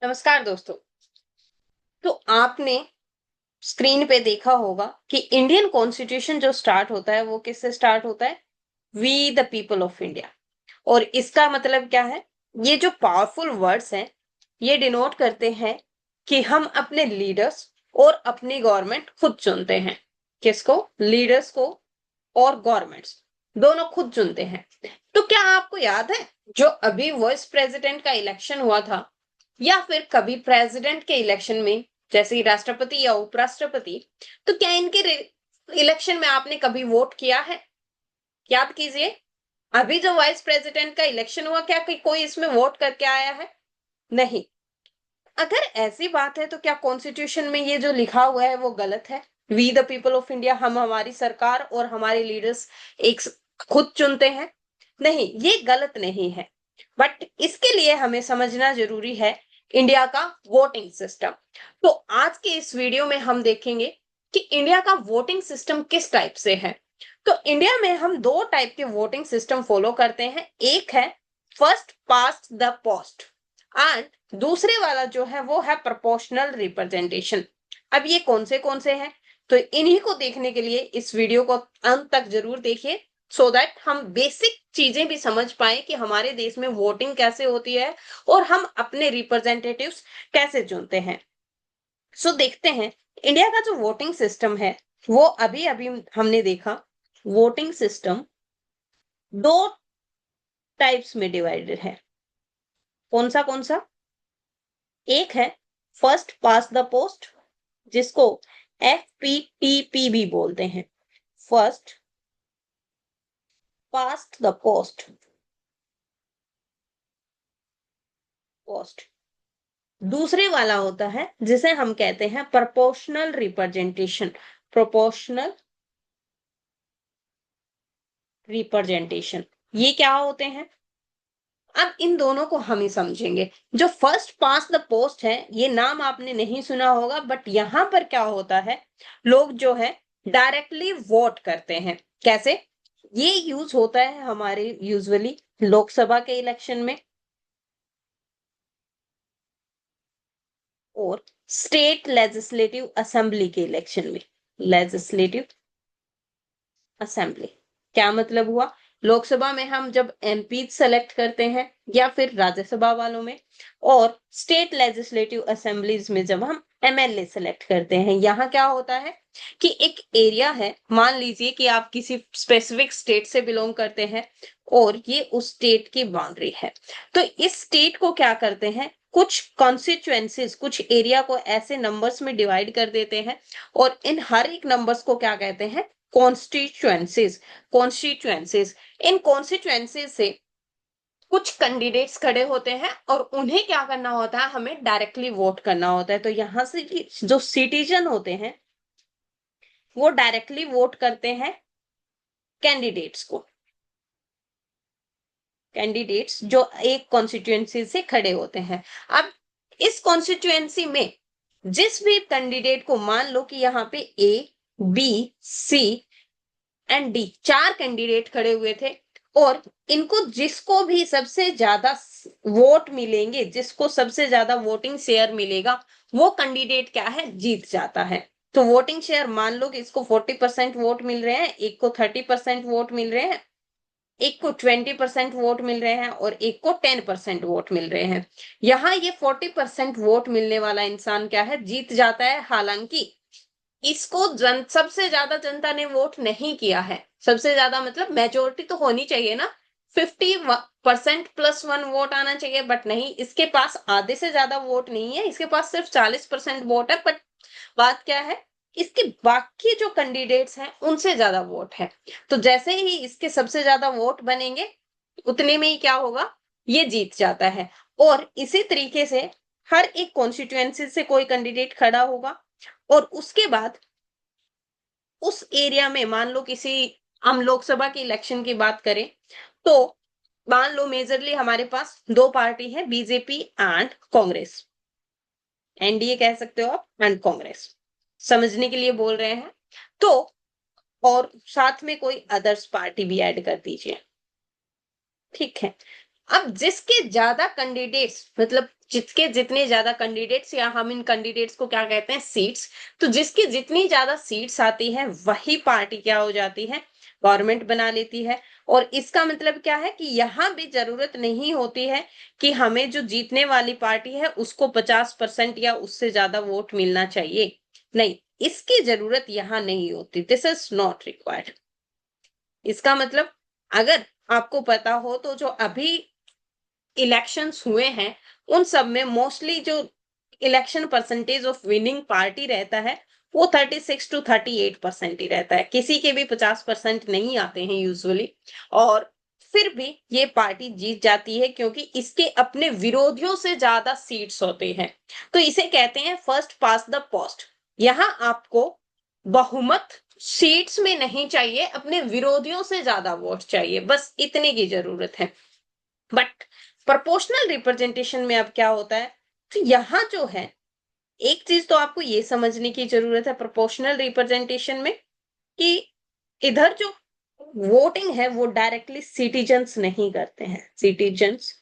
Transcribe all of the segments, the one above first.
नमस्कार दोस्तों। तो आपने स्क्रीन पे देखा होगा कि इंडियन कॉन्स्टिट्यूशन जो स्टार्ट होता है वो किससे स्टार्ट होता है? We the people of India. और इसका मतलब क्या है? ये जो पावरफुल वर्ड्स हैं ये डिनोट करते हैं कि हम अपने लीडर्स और अपनी गवर्नमेंट खुद चुनते हैं। किसको? लीडर्स को और गवर्नमेंट्स दोनों खुद चुनते हैं। तो क्या आपको याद है जो अभी वाइस प्रेसिडेंट का इलेक्शन हुआ था या फिर कभी प्रेसिडेंट के इलेक्शन में जैसे राष्ट्रपति या उपराष्ट्रपति, तो क्या इनके इलेक्शन में आपने कभी वोट किया है? याद कीजिए। अभी जो वाइस प्रेसिडेंट का इलेक्शन हुआ क्या कोई इसमें वोट करके आया है? नहीं। अगर ऐसी बात है तो क्या कॉन्स्टिट्यूशन में ये जो लिखा हुआ है वो गलत है? We the people of India, हम हमारी सरकार और हमारे लीडर्स एक खुद चुनते हैं। नहीं, ये गलत नहीं है। बट इसके लिए हमें समझना जरूरी है इंडिया का वोटिंग सिस्टम। तो आज के इस वीडियो में हम देखेंगे कि इंडिया का वोटिंग सिस्टम किस टाइप से है। तो इंडिया में हम दो टाइप के वोटिंग सिस्टम फॉलो करते हैं। एक है first past the post and दूसरे वाला जो है वो है प्रोपोर्शनल रिप्रेजेंटेशन। अब ये कौन से हैं? तो इन्हीं को देखने के लिए इस वीडियो को अंत तक जरूर देखिए, सो दैट हम बेसिक चीजें भी समझ पाए कि हमारे देश में वोटिंग कैसे होती है और हम अपने रिप्रेजेंटेटिव्स कैसे चुनते हैं। सो देखते हैं इंडिया का जो वोटिंग सिस्टम है वो अभी अभी हमने देखा। वोटिंग सिस्टम दो टाइप्स में डिवाइडेड है। कौन सा? एक है फर्स्ट पास द पोस्ट, जिसको FPTP भी बोलते हैं। First past the post. दूसरे वाला होता है जिसे हम कहते हैं प्रोपोर्शनल रिप्रेजेंटेशन। प्रोपोर्शनल रिप्रेजेंटेशन, ये क्या होते हैं? अब इन दोनों को हम ही समझेंगे। जो फर्स्ट पास द पोस्ट है ये नाम आपने नहीं सुना होगा, बट यहां पर क्या होता है, लोग जो है डायरेक्टली वोट करते हैं। कैसे? ये यूज होता है हमारे यूजुअली लोकसभा के इलेक्शन में और स्टेट लेजिस्लेटिव असेंबली के इलेक्शन में। लेजिस्लेटिव असेंबली क्या मतलब हुआ? लोकसभा में हम जब MP सेलेक्ट करते हैं या फिर राज्यसभा वालों में, और स्टेट लेजिस्लेटिव असेंबलीज में जब हम MLA सेलेक्ट करते हैं। यहाँ क्या होता है कि एक एरिया है, मान लीजिए कि आप किसी स्पेसिफिक स्टेट से बिलोंग करते हैं और ये उस स्टेट की बाउंड्री है। तो इस स्टेट को क्या करते हैं, कुछ कॉन्स्टिट्यूएंसीज, कुछ एरिया को ऐसे नंबर्स में डिवाइड कर देते हैं और इन हर एक नंबर्स को क्या कहते हैं? कॉन्स्टिट्यूएंसीज। कॉन्स्टिट्यूएंसीज, इन कॉन्स्टिट्यूएंसीज से कुछ कैंडिडेट्स खड़े होते हैं और उन्हें क्या करना होता है, हमें डायरेक्टली वोट करना होता है। तो यहां से जो सिटीजन होते हैं वो डायरेक्टली वोट करते हैं कैंडिडेट्स को। कैंडिडेट्स जो एक कॉन्स्टिट्यूएंसी से खड़े होते हैं। अब इस कॉन्स्टिट्यूएंसी में जिस भी कैंडिडेट को, मान लो कि यहाँ पे A, B, C and D चार कैंडिडेट खड़े हुए थे, और इनको जिसको भी सबसे ज्यादा वोट मिलेंगे, जिसको सबसे ज्यादा वोटिंग शेयर मिलेगा, वो कैंडिडेट क्या है, जीत जाता है। तो वोटिंग शेयर मान लो कि इसको 40% वोट मिल रहे हैं, एक को 30% वोट मिल रहे हैं, एक को 20% वोट मिल रहे हैं और एक को 10% वोट मिल रहे हैं। यहाँ ये 40% वोट मिलने वाला इंसान क्या है, जीत जाता है। हालांकि इसको सबसे ज्यादा जनता ने वोट नहीं किया है। सबसे ज्यादा मतलब मेजोरिटी तो होनी चाहिए ना, 50% +1 वोट आना चाहिए, बट नहीं, इसके पास आधे से ज्यादा वोट नहीं है, इसके पास सिर्फ 40% वोट है। बट बात क्या है, इसके बाकी जो कैंडिडेट्स हैं उनसे ज्यादा वोट है। तो जैसे ही इसके सबसे ज्यादा वोट बनेंगे उतने में ही क्या होगा, ये जीत जाता है। और इसी तरीके से हर एक कॉन्स्टिट्यूएंसी से कोई कैंडिडेट खड़ा होगा और उसके बाद उस एरिया में, मान लो किसी, हम लोकसभा के इलेक्शन की बात करें तो मान लो मेजरली हमारे पास दो पार्टी है, बीजेपी एंड कांग्रेस। NDA कह सकते हो आप, एंड कांग्रेस, समझने के लिए बोल रहे हैं। तो और साथ में कोई अदर्स पार्टी भी ऐड कर दीजिए, ठीक है। अब जिसके ज्यादा कैंडिडेट्स, मतलब जिसके जितने ज्यादा कैंडिडेट्स, या हम इन कैंडिडेट्स को क्या कहते हैं, सीट्स, तो जिसकी जितनी ज्यादा सीट्स आती है वही पार्टी क्या हो जाती है, गवर्नमेंट बना लेती है। और इसका मतलब क्या है कि यहां भी जरूरत नहीं होती है कि हमें जो जीतने वाली पार्टी है उसको 50% या उससे ज्यादा वोट मिलना चाहिए। नहीं, इसकी जरूरत यहां नहीं होती। This is not required. इसका मतलब, अगर आपको पता हो तो जो अभी इलेक्शंस हुए हैं उन सब में मोस्टली जो election percentage of winning party रहता है वो 36 to 38% ही रहता है। किसी के भी 50% नहीं आते हैं यूजुअली। और फिर भी ये पार्टी जीत जाती है क्योंकि इसके अपने विरोधियों से ज्यादा सीट्स होते हैं। तो इसे कहते हैं फर्स्ट पास द पोस्ट। यहाँ आपको बहुमत सीट्स में नहीं चाहिए, अपने विरोधियों से ज्यादा वोट चाहिए, बस इतने की जरूरत है। बट प्रोपोर्शनल रिप्रेजेंटेशन में अब क्या होता है, तो यहां जो है, एक चीज तो आपको ये समझने की जरूरत है प्रोपोर्शनल रिप्रेजेंटेशन में, कि इधर जो वोटिंग है वो डायरेक्टली सिटीजन्स नहीं करते हैं। Citizens,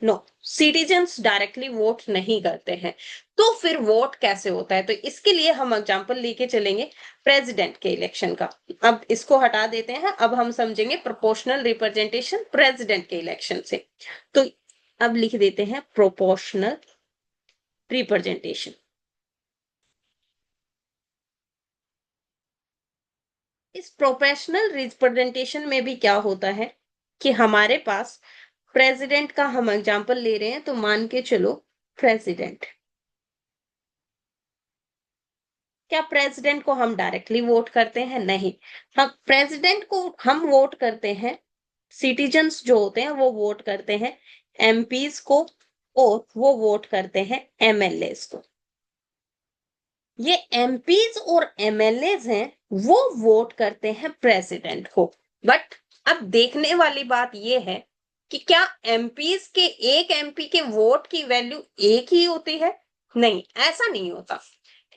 no, citizens directly vote नहीं करते हैं। तो फिर वोट कैसे होता है, तो इसके लिए हम एग्जांपल लेके चलेंगे प्रेसिडेंट के इलेक्शन का। अब इसको हटा देते हैं, अब हम समझेंगे प्रोपोर्शनल रिप्रेजेंटेशन प्रेसिडेंट के इलेक्शन से। तो अब लिख देते हैं प्रोपोर्शनल रिप्रेजेंटेशन। इस प्रोपोर्शनल रिप्रेजेंटेशन में भी क्या होता है कि हमारे पास प्रेसिडेंट का हम एग्जांपल ले रहे हैं, तो मान के चलो प्रेसिडेंट, क्या प्रेसिडेंट को हम डायरेक्टली वोट करते हैं? नहीं। हम प्रेसिडेंट को हम वोट करते हैं, सिटीजन्स जो होते हैं वो वोट करते हैं एमपीज को, और वो वोट करते हैं एमएलएस को। ये एमपीज और एमएलएस हैं, वो वोट करते हैं प्रेसिडेंट को। बट अब देखने वाली बात ये है कि क्या एमपीज के, एक एमपी के वोट की वैल्यू एक ही होती है? नहीं, ऐसा नहीं होता।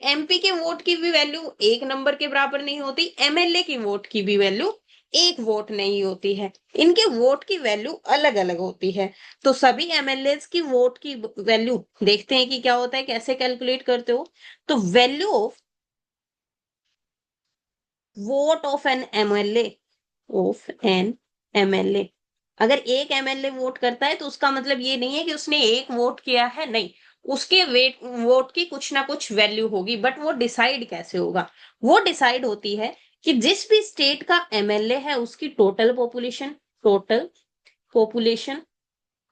एमपी के वोट की भी वैल्यू एक नंबर के बराबर नहीं होती, एमएलए की वोट की भी वैल्यू एक वोट नहीं होती है। इनके वोट की वैल्यू अलग अलग होती है। तो सभी एमएलए की वोट की वैल्यू देखते हैं कि क्या होता है, कैसे कैलकुलेट करते हो। तो value of vote of an MLA, अगर एक एमएलए वोट करता है तो उसका मतलब ये नहीं है कि उसने एक वोट किया है, नहीं, उसके वेट वोट की कुछ ना कुछ वैल्यू होगी। बट वो डिसाइड कैसे होगा, वो डिसाइड होती है कि जिस भी स्टेट का एमएलए है उसकी total population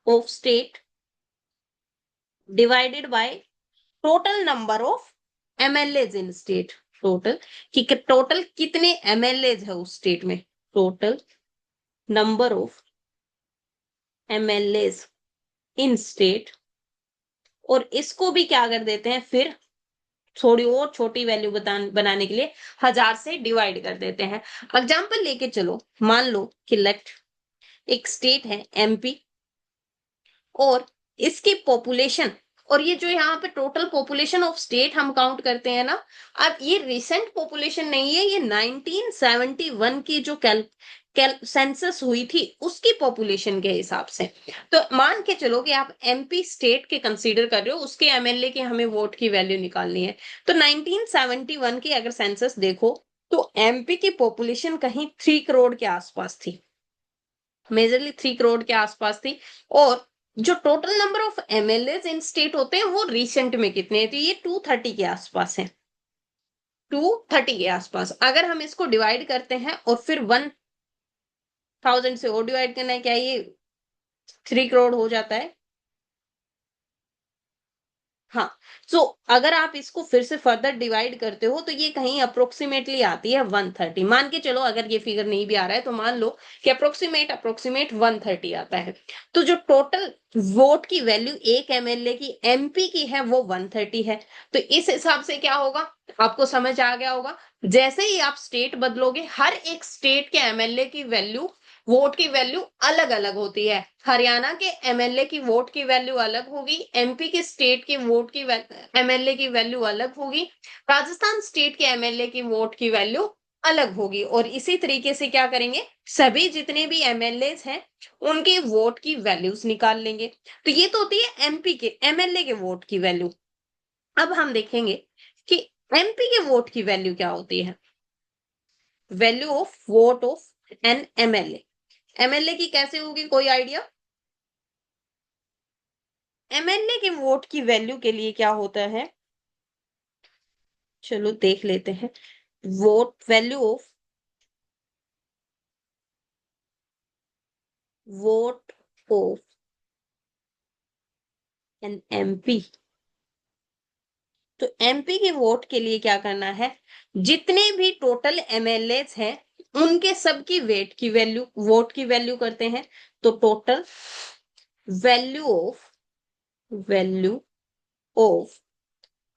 of state divided by total number of MLA in state. Total, कि टोटल कितने एमएलए है उस स्टेट में, total number of MLA in state. और इसको भी क्या कर देते हैं फिर, थोड़ी और छोटी वैल्यू बनाने के लिए 1000 से डिवाइड कर देते हैं। एग्जाम्पल लेके चलो, मान लो कि लेट एक स्टेट है एमपी, और इसकी पॉपुलेशन, और ये जो यहाँ पे टोटल पॉपुलेशन ऑफ स्टेट हम काउंट करते हैं ना, अब ये रिसेंट पॉपुलेशन नहीं है, ये 1971 की जो सेंसस हुई थी उसकी पॉपुलेशन के हिसाब से। तो मान के चलो कि आप एमपी स्टेट के कंसीडर कर रहे हो, उसके एमएलए के हमें वोट की वैल्यू निकालनी है। तो 1971 की अगर सेंसस देखो तो एमपी की पॉपुलेशन कहीं 3 करोड़ के आसपास थी, मेजरली 3 करोड़ के आसपास थी। और जो total number of MLA in state होते हैं वो रिसेंट में कितने हैं, तो ये 230 के आसपास है। 230 के आसपास अगर हम इसको डिवाइड करते हैं और फिर 1000 से और डिवाइड करना है, क्या ये 3 करोड़ हो जाता है? हाँ। सो अगर आप इसको फिर से फर्दर डिवाइड करते हो तो ये कहीं अप्रोक्सीमेटली आती है 130। मान के चलो अगर ये फिगर नहीं भी आ रहा है तो मान लो कि अप्रोक्सीमेट 130 आता है। तो जो टोटल वोट की वैल्यू एक एमएलए की एमपी की है वो 130 है। तो इस हिसाब से क्या होगा, आपको समझ आ गया होगा। जैसे ही आप स्टेट बदलोगे, हर एक स्टेट के एमएलए की वैल्यू, वोट की वैल्यू अलग अलग होती है। हरियाणा के एमएलए की वोट की वैल्यू अलग होगी, एमपी के स्टेट की वोट की एमएलए की वैल्यू अलग होगी, राजस्थान स्टेट के एमएलए की वोट की वैल्यू अलग होगी। और इसी तरीके से क्या करेंगे, सभी जितने भी एमएलए हैं उनके वोट की वैल्यूज निकाल लेंगे। तो ये तो होती है एमपी के एमएलए के वोट की वैल्यू। अब हम देखेंगे कि एमपी के वोट की वैल्यू क्या होती है। Value of vote of an MLA, MLA की कैसे होगी, कोई आइडिया? एमएलए के वोट की वैल्यू के लिए क्या होता है, चलो देख लेते हैं। Vote value of vote of an MP. तो एमपी के वोट के लिए क्या करना है, जितने भी टोटल एमएलए हैं उनके सबकी वेट की वैल्यू, वोट की वैल्यू करते हैं। तो total value of value of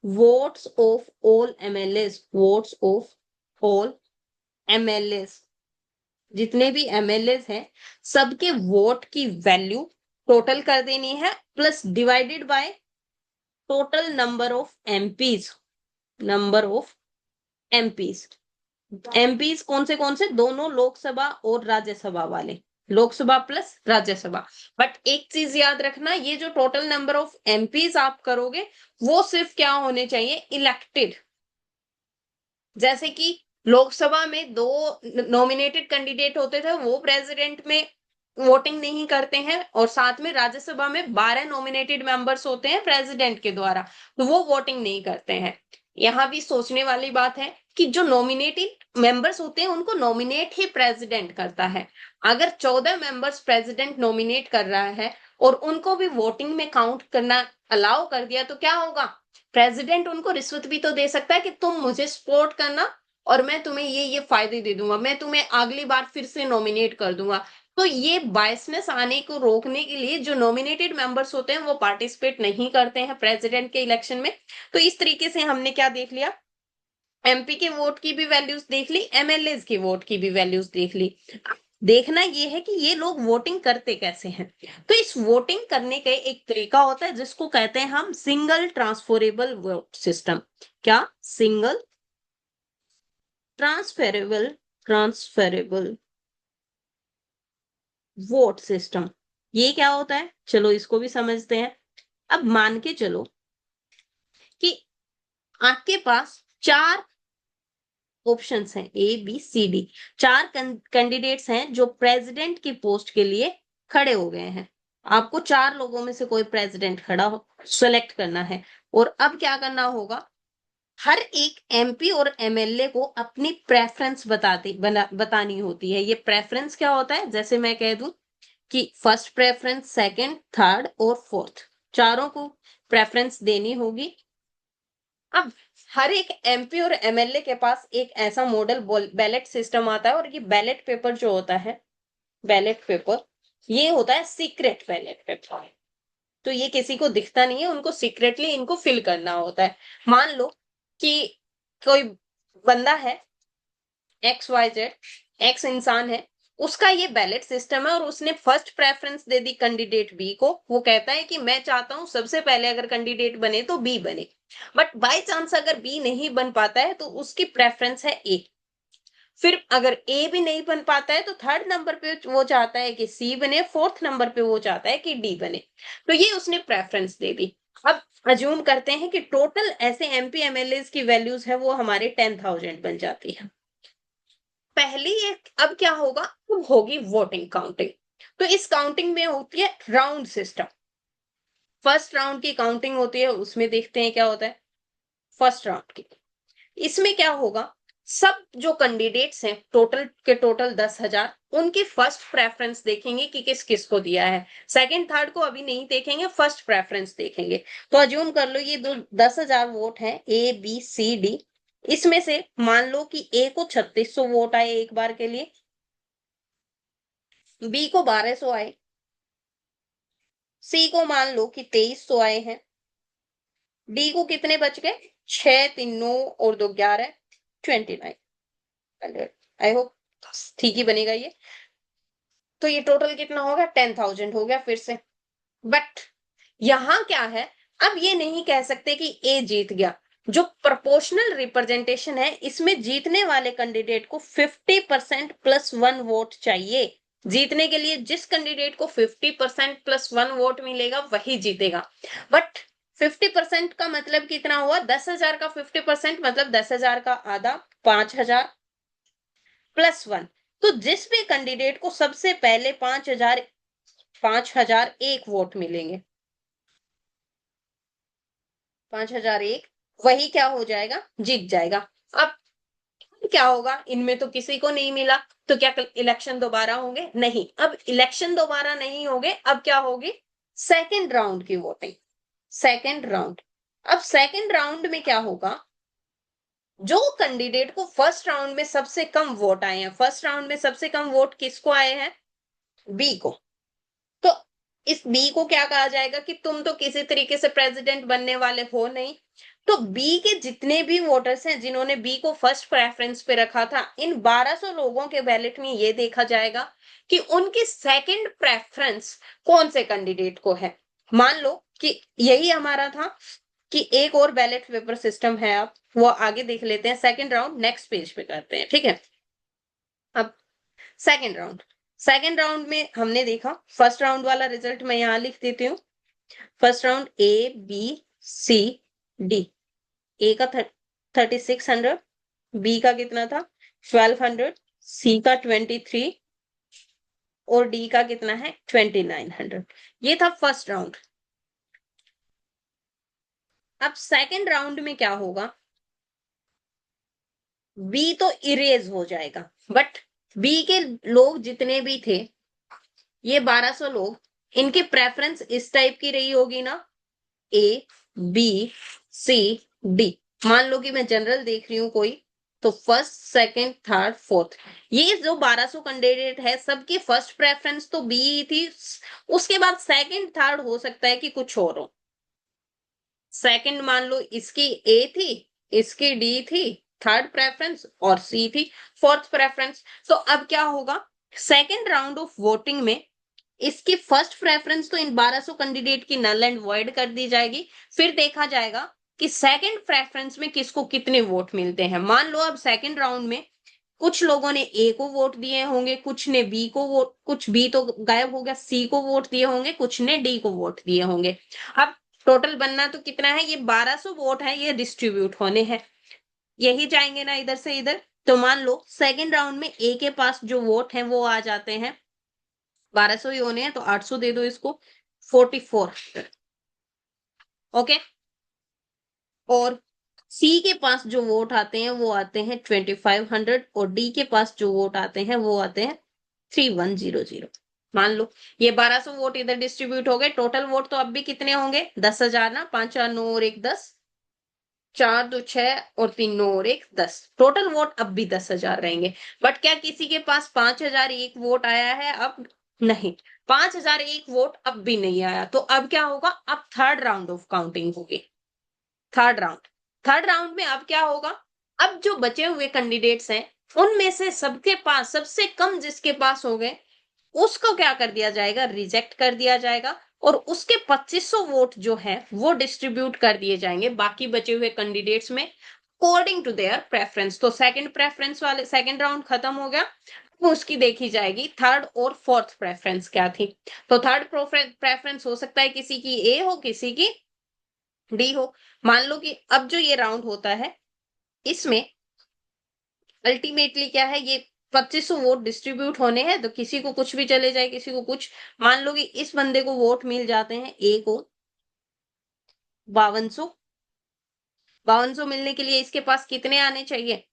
votes of all MLA, votes of all MLA, जितने भी एमएलए हैं सबके वोट की वैल्यू टोटल कर देनी है, plus divided by total number of MPs, number of MPs. MPs कौन से, दोनों लोकसभा और राज्यसभा वाले, लोकसभा प्लस राज्यसभा। बट एक चीज याद रखना, ये जो टोटल नंबर ऑफ एमपीज आप करोगे वो सिर्फ क्या होने चाहिए, इलेक्टेड। जैसे कि लोकसभा में दो नॉमिनेटेड कैंडिडेट होते थे, वो प्रेसिडेंट में वोटिंग नहीं करते हैं, और साथ में राज्यसभा में 12 नॉमिनेटेड मेंबर्स होते हैं प्रेसिडेंट के द्वारा, तो वो वोटिंग नहीं करते हैं। यहाँ भी सोचने वाली बात है कि जो नॉमिनेटेड मेंबर्स होते हैं उनको नॉमिनेट ही प्रेसिडेंट करता है। अगर 14 मेंबर्स प्रेसिडेंट नॉमिनेट कर रहा है और उनको भी वोटिंग में काउंट करना अलाउ कर दिया, तो क्या होगा, प्रेसिडेंट उनको रिश्वत भी तो दे सकता है कि तुम मुझे सपोर्ट करना और मैं तुम्हें ये फायदे दे दूंगा, मैं तुम्हें अगली बार फिर से नॉमिनेट कर दूंगा। तो ये बायसनेस आने को रोकने के लिए जो नॉमिनेटेड मेंबर्स होते हैं वो पार्टिसिपेट नहीं करते हैं प्रेसिडेंट के इलेक्शन में। तो इस तरीके से हमने क्या देख लिया, एमपी के वोट की भी वैल्यूज देख ली, एमएलए की वोट की भी वैल्यूज देख ली। देखना ये है कि ये लोग वोटिंग करते कैसे हैं। तो इस वोटिंग करने का एक तरीका होता है जिसको कहते हैं हम सिंगल ट्रांसफरेबल वोट सिस्टम। क्या, सिंगल ट्रांसफरेबल वोट सिस्टम। ये क्या होता है, चलो इसको भी समझते हैं। अब मान के चलो कि आपके पास चार ऑप्शंस हैं, ए बी सी डी, चार कैंडिडेट्स हैं जो प्रेसिडेंट की पोस्ट के लिए खड़े हो गए हैं। आपको चार लोगों में से कोई प्रेसिडेंट खड़ा हो सेलेक्ट करना है। और अब क्या करना होगा, हर एक एमपी और एमएलए को अपनी प्रेफरेंस बतानी होती है। ये प्रेफरेंस क्या होता है, जैसे मैं कह दूं कि फर्स्ट प्रेफरेंस, सेकंड, थर्ड और फोर्थ, चारों को प्रेफरेंस देनी होगी। अब हर एक एमपी और एमएलए के पास एक ऐसा मॉडल बैलेट सिस्टम आता है, और ये बैलेट पेपर जो होता है, बैलेट पेपर ये होता है सीक्रेट बैलेट पेपर। तो ये किसी को दिखता नहीं है, उनको सीक्रेटली इनको फिल करना होता है। मान लो कि कोई बंदा है, एक्स वाई जेड एक्स इंसान है, उसका ये बैलेट सिस्टम है और उसने फर्स्ट प्रेफरेंस दे दी कैंडिडेट बी को। वो कहता है कि मैं चाहता हूं सबसे पहले अगर कैंडिडेट बने तो बी बने। बट बाय चांस अगर बी नहीं बन पाता है तो उसकी प्रेफरेंस है ए। फिर अगर ए भी नहीं बन पाता है तो थर्ड नंबर पे वो चाहता है कि सी बने, फोर्थ नंबर पे वो चाहता है कि डी बने। तो ये उसने प्रेफरेंस दे दी। अब अज्यूम करते हैं कि टोटल ऐसे एमपी एमएलए की वैल्यूज है वो हमारे 10,000 बन जाती है। पहली एक, अब क्या होगा, अब होगी वोटिंग काउंटिंग। तो इस काउंटिंग में होती है राउंड सिस्टम। फर्स्ट राउंड की काउंटिंग होती है, उसमें देखते हैं क्या होता है। फर्स्ट राउंड की इसमें क्या होगा, सब जो कैंडिडेट्स हैं टोटल के टोटल 10,000, उनकी फर्स्ट प्रेफरेंस देखेंगे कि किस किस को दिया है। सेकंड थर्ड को अभी नहीं देखेंगे, फर्स्ट प्रेफरेंस देखेंगे। तो अज्यूम कर लो ये दो 10,000 वोट है, ए बी सी डी। इसमें से मान लो कि ए को 3600 वोट आए एक बार के लिए, बी को 1200 आए, सी को मान लो कि 2300 आए हैं, डी को कितने बच गए, 6 3 9 और 2 11, 2900। आई होप ठीक ही बनेगा ये। तो ये टोटल कितना हो गया, 10,000 हो गया फिर से। बट यहां क्या है, अब ये नहीं कह सकते कि ए जीत गया। जो प्रोपोर्शनल रिप्रेजेंटेशन है इसमें जीतने वाले कैंडिडेट को 50% प्लस 1 वोट चाहिए। जीतने के लिए जिस कैंडिडेट को 50% प्लस 1 वोट मिलेगा वही जीतेगा। बट 50% का मतलब कितना हुआ? 10,000 का 50% मतलब 10,000 का आधा 5,000 प्लस 1। तो जिस भी कैंडिडेट को सबसे पहले 5,001 वोट मिलेंगे, 5,001, वही क्या हो जाएगा? जीत जाएगा। अब क्या होगा? इनमें तो किसी को नहीं मिला, तो क्या इलेक्शन दोबारा होंगे? नहीं, अब इलेक्शन दोबारा नहीं होंगे। अब क्या होगी? सेकंड राउंड की वोटिंग। Second round. अब सेकंड राउंड में क्या होगा? जो कैंडिडेट को फर्स्ट राउंड में सबसे कम वोट आए हैं, फर्स्ट राउंड में सबसे कम वोट किसको आए हैं? बी को। तो इस बी को क्या कहा जाएगा कि तुम तो किसी तरीके से प्रेसिडेंट बनने वाले हो नहीं। तो बी के जितने भी वोटर्स हैं जिन्होंने बी को फर्स्ट प्रेफरेंस पे रखा था, इन 1200 लोगों के बैलेट में ये देखा जाएगा कि उनकी सेकंड प्रेफरेंस कौन से कैंडिडेट को है। मान लो कि यही हमारा था कि एक और बैलेट पेपर सिस्टम है, अब वो आगे देख लेते हैं। सेकंड राउंड नेक्स्ट पेज पे करते हैं, ठीक है। अब सेकंड राउंड, सेकंड राउंड में हमने देखा, फर्स्ट राउंड वाला रिजल्ट मैं यहां लिख देती हूँ। First round A B C D. A का 3600, बी का कितना था? 1200, सी का 23 और डी का कितना है? 2900। ये था फर्स्ट राउंड। अब सेकंड राउंड में क्या होगा? बी तो इरेज हो जाएगा, बट बी के लोग जितने भी थे, ये 1200 लोग, इनकी प्रेफरेंस इस टाइप की रही होगी ना, ए बी सी डी। मान लो कि मैं जनरल देख रही हूं कोई, तो फर्स्ट सेकंड थर्ड फोर्थ, ये जो 1200 कैंडिडेट है सबकी फर्स्ट प्रेफरेंस तो बी ही थी। उसके बाद सेकंड थर्ड हो सकता है कि कुछ और हो। सेकंड मान लो इसकी ए थी, इसकी डी थी, थर्ड प्रेफरेंस और सी थी फोर्थ प्रेफरेंस। तो अब क्या होगा? सेकंड राउंड ऑफ वोटिंग में इसकी फर्स्ट प्रेफरेंस तो इन 1200 कैंडिडेट की नल एंड वॉइड कर दी जाएगी। फिर देखा जाएगा कि सेकंड प्रेफरेंस में किसको कितने वोट मिलते हैं। मान लो अब सेकंड राउंड में कुछ लोगों ने ए को वोट दिए होंगे, कुछ ने बी को वोट, कुछ बी तो गायब हो गया, सी को वोट दिए होंगे, कुछ ने डी को वोट दिए होंगे। अब टोटल बनना तो कितना है? ये 1200 वोट है, ये डिस्ट्रीब्यूट होने हैं, यही जाएंगे ना इधर से इधर। तो मान लो सेकंड राउंड में ए के पास जो वोट है वो आ जाते हैं, 1200 ही होने हैं, तो 800 दे दो इसको, 4400। ओके। और सी के पास जो वोट आते हैं वो आते हैं 2500, और डी के पास जो वोट आते हैं वो आते हैं 3100। मान लो ये 1200 वोट इधर डिस्ट्रीब्यूट हो गए। टोटल वोट तो अब भी कितने होंगे? 10,000 ना, 5 4 9 और 1 10, 4 2 6 और 3 9 और 1 10। टोटल वोट अब भी 10,000 रहेंगे। बट क्या किसी के पास 5,001 वोट आया है? अब नहीं, 5,001 वोट अब भी नहीं आया। तो अब क्या होगा? अब थर्ड राउंड ऑफ काउंटिंग होगी। थर्ड राउंड, थर्ड राउंड में अब क्या होगा? अब जो बचे हुए कैंडिडेट्स हैं उनमें से सबके पास सबसे कम जिसके पास हो गए उसको क्या कर दिया जाएगा? रिजेक्ट कर दिया जाएगा, और उसके 2500 वोट जो है वो डिस्ट्रीब्यूट कर दिए जाएंगे बाकी बचे हुए कैंडिडेट्स में अकॉर्डिंग टू देयर प्रेफरेंस। तो सेकंड प्रेफरेंस वाले सेकंड राउंड खत्म हो गया। वो उसकी देखी जाएगी थर्ड और फोर्थ प्रेफरेंस क्या थी। तो थर्ड प्रेफरेंस हो सकता है किसी की ए हो, किसी की डी हो। मान लो कि अब जो ये राउंड होता है इसमें अल्टीमेटली क्या है, ये 2500 वोट डिस्ट्रीब्यूट होने हैं, तो किसी को कुछ भी चले जाए, किसी को कुछ। मान लो कि इस बंदे को वोट मिल जाते हैं ए को 5200। 5200 मिलने के लिए इसके पास कितने आने चाहिए?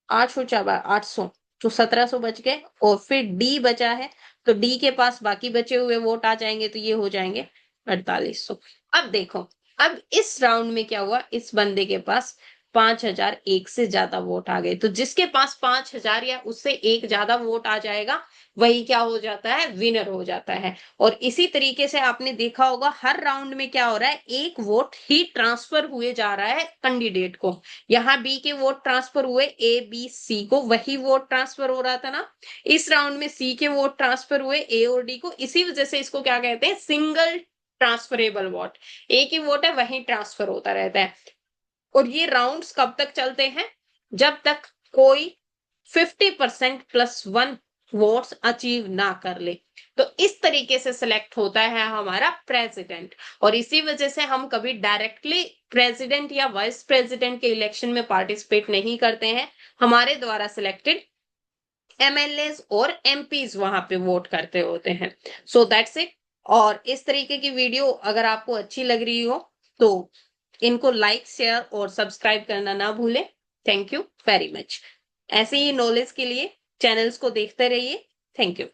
800 चाबा 800, तो 1700 बच गए। और फिर डी बचा है, तो डी के पास बाकी बचे हुए वोट आ जाएंगे, तो ये हो जाएंगे 4800। अब देखो, अब इस राउंड में क्या हुआ? इस बंदे के पास 5,001 से ज्यादा वोट आ गए। तो जिसके पास 5,000 या उससे एक ज्यादा वोट आ जाएगा वही क्या हो जाता है? विनर हो जाता है। और इसी तरीके से आपने देखा होगा हर राउंड में क्या हो रहा है? एक वोट ही ट्रांसफर हुए जा रहा है कैंडिडेट को। यहाँ बी के वोट ट्रांसफर हुए, ए बी सी को वही वोट ट्रांसफर हो रहा था ना। इस राउंड में सी के वोट ट्रांसफर हुए ए और डी को, इसी वजह से इसको क्या कहते हैं? Single transferable vote. एक ही वोट है वही ट्रांसफर होता रहता है। और ये राउंड्स कब तक चलते हैं? जब तक कोई 50% प्लस वन वोट्स अचीव ना कर ले। तो इस तरीके से सिलेक्ट होता है हमारा प्रेसिडेंट। और इसी वजह से हम कभी डायरेक्टली प्रेसिडेंट या वाइस प्रेसिडेंट के इलेक्शन में पार्टिसिपेट नहीं करते हैं। हमारे द्वारा सिलेक्टेड एमएलएस और एमपीज वहां पे वोट करते होते हैं। So that's it. और इस तरीके की वीडियो अगर आपको अच्छी लग रही हो तो इनको लाइक शेयर और सब्सक्राइब करना ना भूलें। Thank you very much. ऐसे ही नॉलेज के लिए चैनल्स को देखते रहिए। Thank you.